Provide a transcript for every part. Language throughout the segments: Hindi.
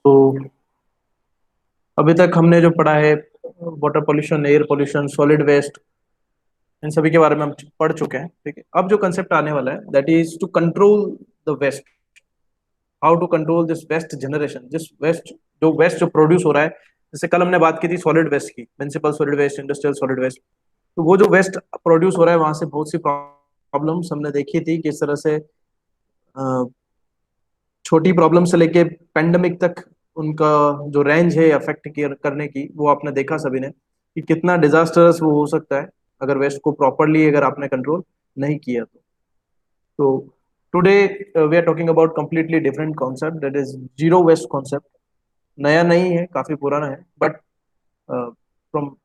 तो अभी तक हमने जो पढ़ा है water pollution, air pollution, solid waste, इन सभी के बारे में हम पढ़ चुके हैं। ठीक है, अब जो कंसेप्ट आने वाला है that is to control the waste. How to control this waste generation, जिस वेस्ट जो प्रोड्यूस हो रहा है। जैसे कल हमने बात की थी सॉलिड वेस्ट की, municipal solid waste, industrial solid waste. तो वो जो वेस्ट प्रोड्यूस हो रहा है वहां से बहुत सी प्रॉब्लम्स हमने देखी थी, किस तरह से अ, छोटी प्रॉब्लम से लेके पेंडेमिक तक उनका जो रेंज है अफेक्ट करने की, वो आपने देखा सभी ने कि कितना डिजास्टर्स वो हो सकता है अगर वेस्ट को प्रॉपरली अगर आपने कंट्रोल नहीं किया तो today we are talking about completely different concept, that is zero waste concept. नया नहीं है, काफी पुराना है, but from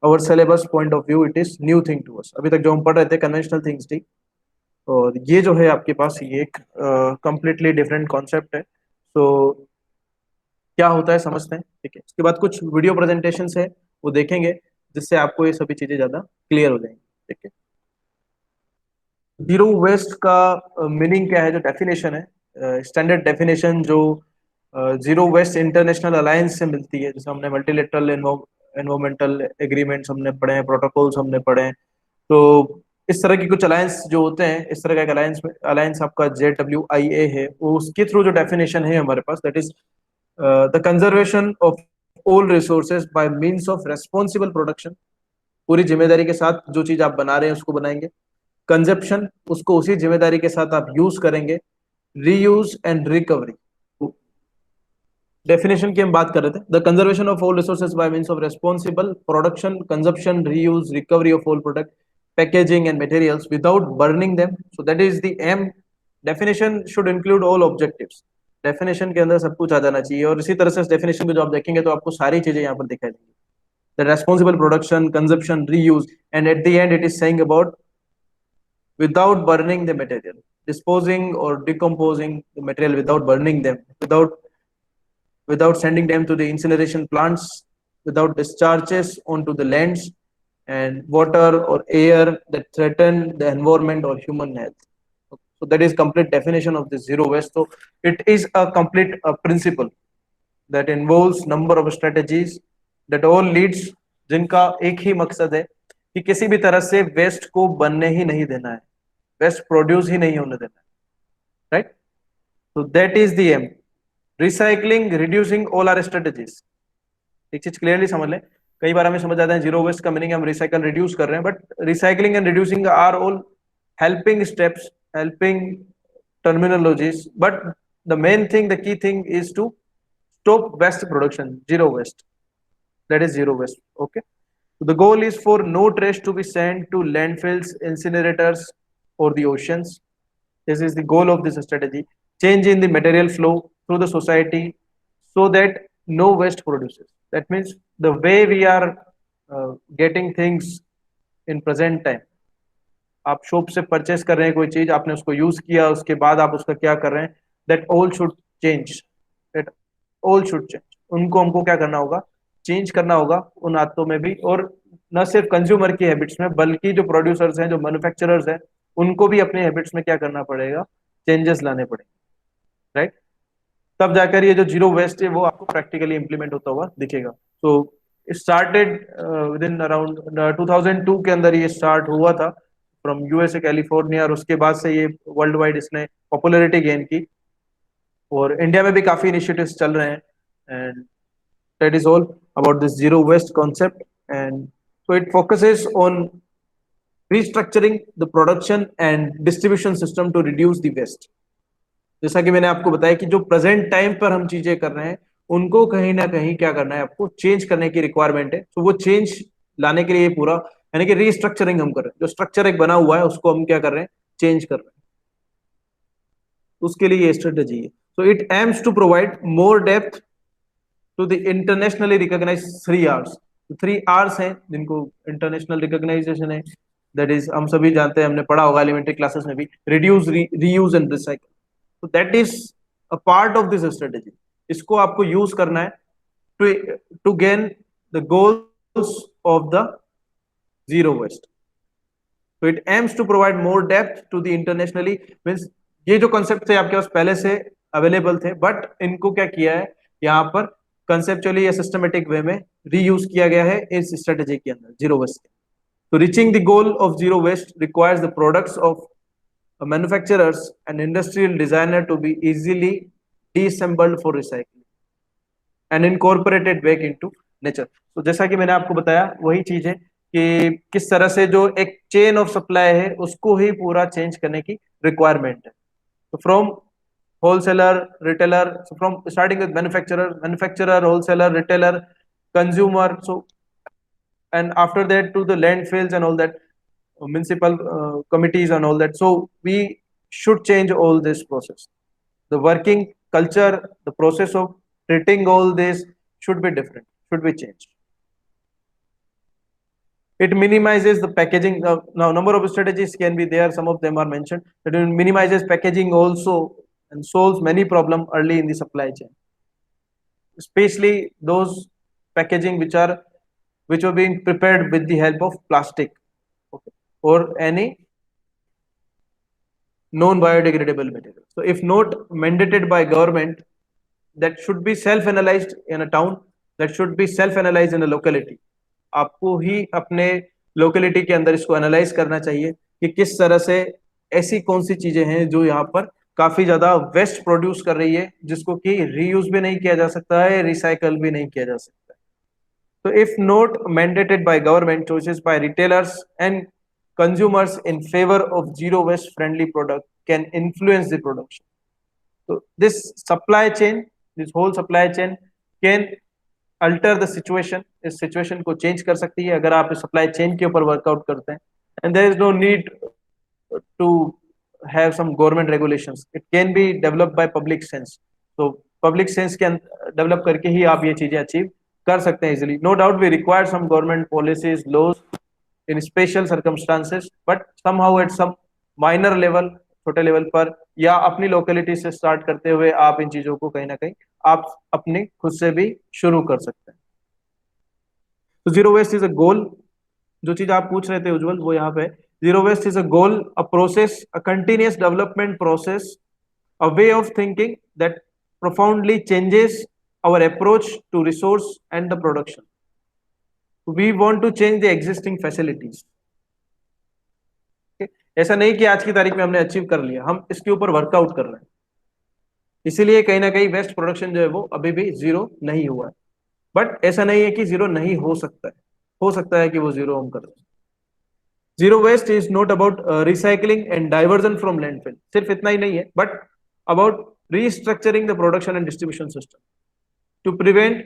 our syllabus point of view it is new thing to us. अभी तक जो हम पढ़ रहे थे कन्वेंशनल थिंग्स थी, और ये जो है आपके पास ये एक कंप्लीटली डिफरेंट कॉन्सेप्ट है। सो क्या होता है समझते हैं। ठीक है, उसके बाद कुछ वीडियो प्रेजेंटेशन है वो देखेंगे, जिससे आपको ये सभी चीजें ज्यादा क्लियर हो जाएंगी। ठीक है, जीरो वेस्ट का मीनिंग क्या है, जो डेफिनेशन है, स्टैंडर्ड डेफिनेशन जो जीरो वेस्ट इंटरनेशनल अलायंस से मिलती है। जैसे हमने मल्टीलेटरल एनवायरमेंटल एग्रीमेंट्स हमने पढ़े हैं, प्रोटोकॉल्स हमने पढ़े हैं। तो इस तरह की कुछ अलायंस जो होते हैं, इस तरह का एक अलायंस में अलायंस आपका JWIA है, वो उसके थ्रू जो डेफिनेशन है हमारे पास, that is the conservation of all resources by means of responsible production. पूरी जिम्मेदारी के साथ जो चीज आप बना रहे हैं उसको बनाएंगे। कंजप्शन, उसको उसी जिम्मेदारी के साथ आप यूज करेंगे। रीयूज एंड रिकवरी, डेफिनेशन की हम बात कर रहे थे। The conservation of all resources by means of responsible production, consumption, reuse, recovery of all product, packaging and materials without burning them. So that is the aim. Definition should include all objectives. Definition के अंदर सब कुछ आ जाना चाहिए, और इसी तरह से डेफिनेशन को जो आप देखेंगे तो आपको सारी चीजें यहाँ पर दिखाई देंगी। The responsible production, consumption, reuse, and at the end it is saying about without burning the material, disposing or decomposing the material without burning them, without sending them to the incineration plants, without discharges onto the lands and water or air that threaten the environment or human health. So that is complete definition of the zero waste. So it is a complete principle that involves number of strategies that all leads, जिनका एक ही मकसद है कि किसी भी तरह से वेस्ट को बनने ही नहीं देना है, वेस्ट प्रोड्यूस ही नहीं होने देना है। राइट, तो that is the aim. Recycling, reducing, all are strategies. एक चीज क्लियरली समझ लें, कई बार हमें समझ आता है जीरो वेस्ट का मीनिंग हम रिसाइकल रिड्यूस कर रहे हैं, but recycling and reducing are all helping steps, helping terminologies, but the main thing, the key thing is to stop waste production, zero waste. That is zero waste. Okay. So the goal is for no trash to be sent to landfills, incinerators, or the oceans. This is the goal of this strategy. Change in the material flow through the society so that no waste produces. That means the way we are getting things in present time. आप शॉप से परचेस कर रहे हैं कोई चीज, आपने उसको यूज किया, उसके बाद आप उसका क्या कर रहे हैं, that all should change. That all should change. उनको हमको क्या करना होगा, चेंज करना होगा उन आदतों में भी, और न सिर्फ कंज्यूमर की हैबिट्स में, बल्कि जो प्रोड्यूसर्स हैं, जो मैन्युफैक्चरर्स हैं, उनको भी अपने हैबिट्स में क्या करना पड़ेगा, चेंजेस लाने पड़ेंगे। राइट, तब जाकर ये जो जीरो वेस्ट है वो आपको प्रैक्टिकली इंप्लीमेंट होता हुआ दिखेगा। तो स्टार्टेड विद इन अराउंड 2002 के अंदर ये स्टार्ट हुआ था फ्रॉम USA कैलिफोर्निया, और उसके बाद से ये वर्ल्ड वाइड इसने पॉपुलैरिटी गेन की, और इंडिया में भी काफी इनिशिएटिव्स चल रहे हैं। And that is all about this zero waste concept. And so it focuses on restructuring the production and distribution system to reduce the waste। जैसा कि मैंने आपको बताया कि जो प्रेजेंट टाइम पर हम चीजें कर रहे हैं उनको कहीं ना कहीं क्या करना है, आपको चेंज करने की रिक्वायरमेंट है। तो वो चेंज लाने के लिए पूरा, यानी कि रीस्ट्रक्चरिंग हम कर रहे हैं। जो स्ट्रक्चर एक बना हुआ है उसको हम क्या कर रहे हैं, चेंज कर रहे हैं। उसके लिए ये स्ट्रेटेजी है। So it aims to provide more depth to the internationally recognize 3 Rs। 3 Rs हैं जिनको इंटरनेशनल रिकॉग्नाइजेशन है, दैट इज हम सभी जानते हैं, हमने पढ़ा होगा एलिमेंट्री क्लासेस में भी, रिड्यूस, रीयूज एंड रिसाइकल। तो that is a part of this strategy. इसको आपको यूज करना है to to gain the goals of the zero waste. तो it aims to provide more depth to the internationally, means ये जो कॉन्सेप्ट थे आपके पास पहले से अवेलेबल थे, बट इनको क्या किया है, यहाँ पर कंसेप्चुअली या सिस्टमेटिक वे में रीयूज किया गया है इस स्ट्रेटेजी के अंदर जीरो वेस्ट। तो reaching the goal of zero waste requires the products of manufacturers and industrial designer to be easily deassembled for recycling and incorporated back into nature। तो जैसा कि मैंने आपको बताया वही चीज है कि किस तरह से जो एक चेन ऑफ सप्लाई है उसको ही पूरा चेंज करने की रिक्वायरमेंट है। तो from wholesaler, retailer, so from starting with manufacturer, wholesaler, retailer, consumer, so and after that to the landfills and all that, municipal committees and all that. So we should change all this process. The working culture, the process of treating all this should be different, should be changed. It minimizes the packaging. Now number of strategies can be there, some of them are mentioned. It minimizes packaging also and solves many problems early in the supply chain, especially those packaging which are being prepared with the help of plastic, okay, or any non-biodegradable material. So if not mandated by government, that should be self-analyzed in a town, that should be self-analyzed in a locality. आपको ही अपने लोकेलिटी के अंदर इसको एनालाइज करना चाहिए कि किस तरह से ऐसी कौन सी चीजें हैं जो यहाँ पर काफी ज्यादा वेस्ट प्रोड्यूस कर रही है, जिसको कि रीयूज भी नहीं किया जा सकता है, रिसाइकल भी नहीं किया जा सकता है। तो if not mandated by government, choices by retailers and consumers in favor of zero waste friendly product can influence the production. So this supply chain, this whole supply chain can alter the situation. इस situation को change कर सकती है अगर आप इस supply chain के ऊपर workout करते हैं, and there is no need to have some government regulations. It can be developed by public sense. So public sense can develop करके ही आप ये चीजें achieve कर सकते हैं easily. No doubt we require some government policies, laws in special circumstances, but somehow at some minor level, छोटे लेवल पर या अपनी लोकेलिटी से स्टार्ट करते हुए आप इन चीजों को कहीं ना कहीं आप अपने खुद से भी शुरू कर सकते हैं। तो जीरो वेस्ट इज अ गोल, जो चीज आप पूछ रहे थे उज्जवल वो यहाँ पे, zero waste is a goal, a process, a continuous development process, a way of thinking that profoundly changes our approach to resource and the production. We want to change the existing facilities. Okay? ऐसा नहीं कि आज की तारीख में हमने अचीव कर लिया, हम इसके ऊपर वर्कआउट कर रहे हैं, इसीलिए कहीं ना कहीं वेस्ट प्रोडक्शन जो है वो अभी भी जीरो नहीं हुआ है। बट ऐसा नहीं है कि जीरो नहीं हो सकता है कि वो जीरो हम कर रहे हैं। Zero waste is not about recycling and diversion from landfill, सिर्फ इतना ही नहीं है, but about restructuring the production and distribution system to prevent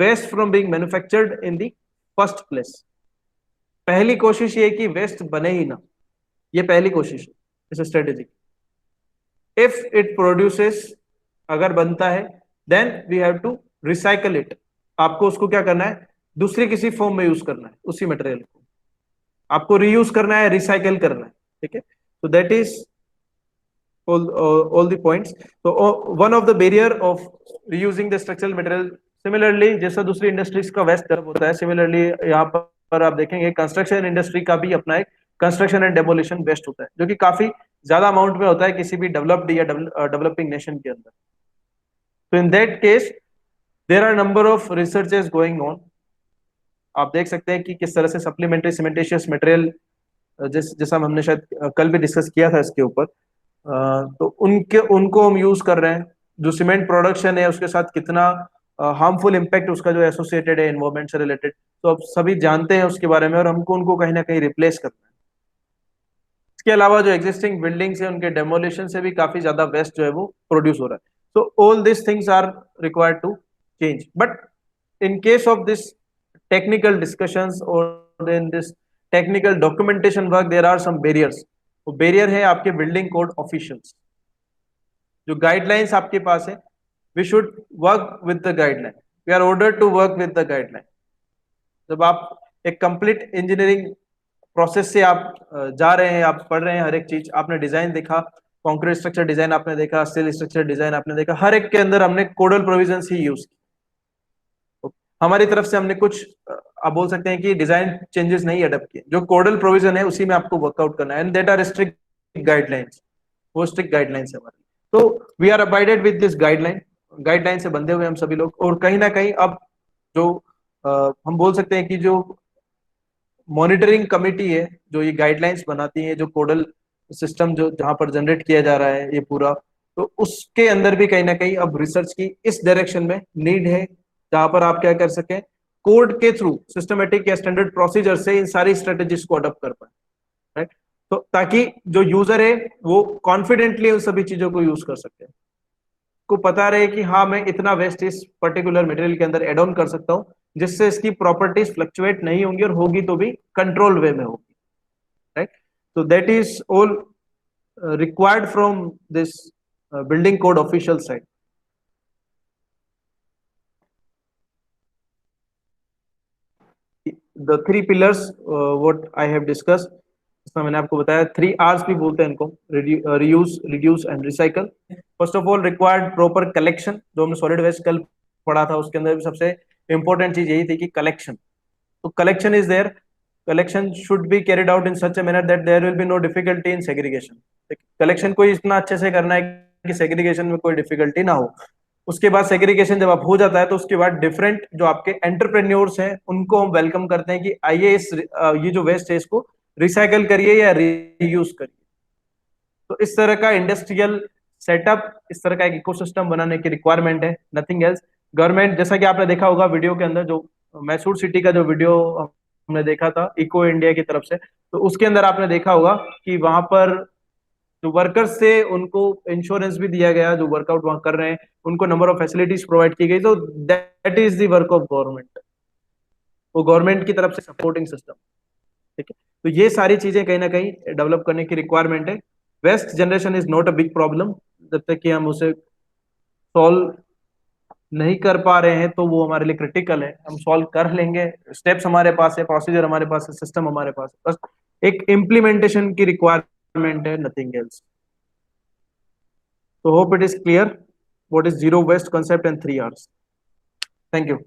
waste from being manufactured in the first place. पहली कोशिश ये कि वेस्ट बने ही ना, ये पहली कोशिश है इस स्ट्रेटेजी। इफ इट प्रोड्यूसेस, अगर बनता है, then we have to recycle it. आपको उसको क्या करना है, दूसरी किसी फॉर्म में यूज करना है, उसी मटेरियल को आपको रीयूज करना है, रिसाइकल करना है, ठीक है। तो that is all the points. So one of the barrier of reusing the structural material, similarly जैसा दूसरी इंडस्ट्रीज का वेस्ट तरफ होता है, सिमिलरली यहाँ पर आप देखेंगे कंस्ट्रक्शन इंडस्ट्री का भी अपना एक कंस्ट्रक्शन एंड डेमोलिशन वेस्ट होता है, जो कि काफी ज्यादा अमाउंट में होता है किसी भी डेवलप्ड या डेवलपिंग नेशन के अंदर। तो in that case there are number of researches going on. आप देख सकते हैं कि किस तरह से सप्लीमेंट्री सीमेंटेशियस मटेरियल, जैसा हमने शायद कल भी डिस्कस किया था इसके ऊपर, तो उनको हम यूज कर रहे हैं। जो सीमेंट प्रोडक्शन है उसके साथ कितना हार्मफुल इम्पैक्ट उसका जो एसोसिएटेड है एनवायरमेंट से रिलेटेड, तो अब सभी जानते हैं उसके बारे में, और हमको उनको कहीं ना कहीं रिप्लेस करना है। इसके अलावा जो एग्जिस्टिंग बिल्डिंग्स है उनके डेमोलिशन से भी काफी ज्यादा वेस्ट जो है वो प्रोड्यूस हो रहा है। So all this things are required to change, but in case of this technical discussions or in this technical documentation work, there are some barriers. वो barrier है आपके बिल्डिंग कोड ऑफिशियल्स, जो गाइडलाइंस आपके पास है, we should work with the guideline, we are ordered to work with the guideline। जब आप एक कंप्लीट इंजीनियरिंग प्रोसेस से आप जा रहे हैं, आप पढ़ रहे हैं, हर एक चीज आपने डिजाइन देखा, कॉन्क्रीट स्ट्रक्चर डिजाइन आपने देखा, स्टील स्ट्रक्चर डिजाइन आपने देखा, हर एक के अंदर हमने कोडल प्रोविजंस ही यूज की। हमारी तरफ से हमने कुछ आप बोल सकते हैं कि डिजाइन चेंजेस नहीं अडॉप्ट किए, जो कोडल प्रोविजन है उसी में आपको वर्कआउट करना है, and that are strict guidelines, वो स्ट्रिक्ट गाइडलाइंस है हमारी। तो we are abided with this guideline, guideline से बंधे हुए हम सभी लोग, और कहीं ना कहीं अब जो हम बोल सकते हैं कि जो मॉनिटरिंग कमिटी है जो ये गाइडलाइंस बनाती है, जो कोडल सिस्टम जो जहां पर जनरेट किया जा रहा है ये पूरा, तो उसके अंदर भी कहीं ना कहीं अब रिसर्च की इस डायरेक्शन में नीड है, जहां पर आप क्या कर सकें, कोड के थ्रू सिस्टमेटिक या स्टैंडर्ड प्रोसीजर से इन सारी स्ट्रेटेजीज को अडॉप्ट कर पाए, राइट। तो ताकि जो यूजर है वो कॉन्फिडेंटली उन सभी चीजों को यूज कर सके, को पता रहे कि हाँ मैं इतना वेस्ट इस पर्टिकुलर मटेरियल के अंदर एड ऑन कर सकता हूँ, जिससे इसकी प्रॉपर्टीज फ्लक्चुएट नहीं होंगी, और होगी तो भी कंट्रोल वे में होगी, right. so that is all required from this building code official side. The three pillars what I have discussed, इसमें मैंने आपको बताया 3 R's भी बोलते हैं इनको, reuse, reduce and recycle. First of all required proper collection, जो हमने सॉलिड वेस्ट कल पढ़ा था उसके अंदर भी सबसे इंपॉर्टेंट चीज यही थी कि कलेक्शन, तो collection is there, collection should be carried out in such a manner that there will be no difficulty in segregation. Collection को इतना अच्छे से करना है कि सेग्रीगेशन में कोई डिफिकल्टी ना हो। उसके बाद सेग्रीगेशन जब आप हो जाता है तो उसके बाद डिफरेंट जो आपके एंटरप्रेन्योर्स हैं उनको हम वेलकम करते हैं कि आइए इस ये जो वेस्ट है इसको रिसाइकल करिए या रीयूज करिए। तो इस तरह का इंडस्ट्रियल सेटअप, इस तरह का एक इकोसिस्टम बनाने की रिक्वायरमेंट है, नथिंग एल्स। गवर्नमेंट, जैसा कि आपने देखा होगा वीडियो के अंदर, जो मैसूर सिटी का जो वीडियो हमने देखा था इको इंडिया की तरफ से, तो उसके अंदर आपने देखा होगा कि वहां पर जो वर्कर्स थे उनको इंश्योरेंस भी दिया गया, जो वर्कआउट वहां कर रहे हैं उनको नंबर ऑफ फैसिलिटीज प्रोवाइड की गई, तो that is the work of government, वो गवर्नमेंट की तरफ से सपोर्टिंग सिस्टम, ठीक है। तो ये सारी चीजें कहीं ना कहीं डेवलप करने की रिक्वायरमेंट है। Waste generation is not a big problem, जब तक कि हम उसे सॉल्व नहीं कर पा रहे हैं तो वो हमारे लिए क्रिटिकल है, हम सॉल्व कर लेंगे, स्टेप्स हमारे पास है, प्रोसीजर हमारे पास है, सिस्टम हमारे पास है, बस एक इम्प्लीमेंटेशन की रिक्वायरमेंट है, nothing else. So hope it is clear what is zero waste concept and 3 R's. Thank you.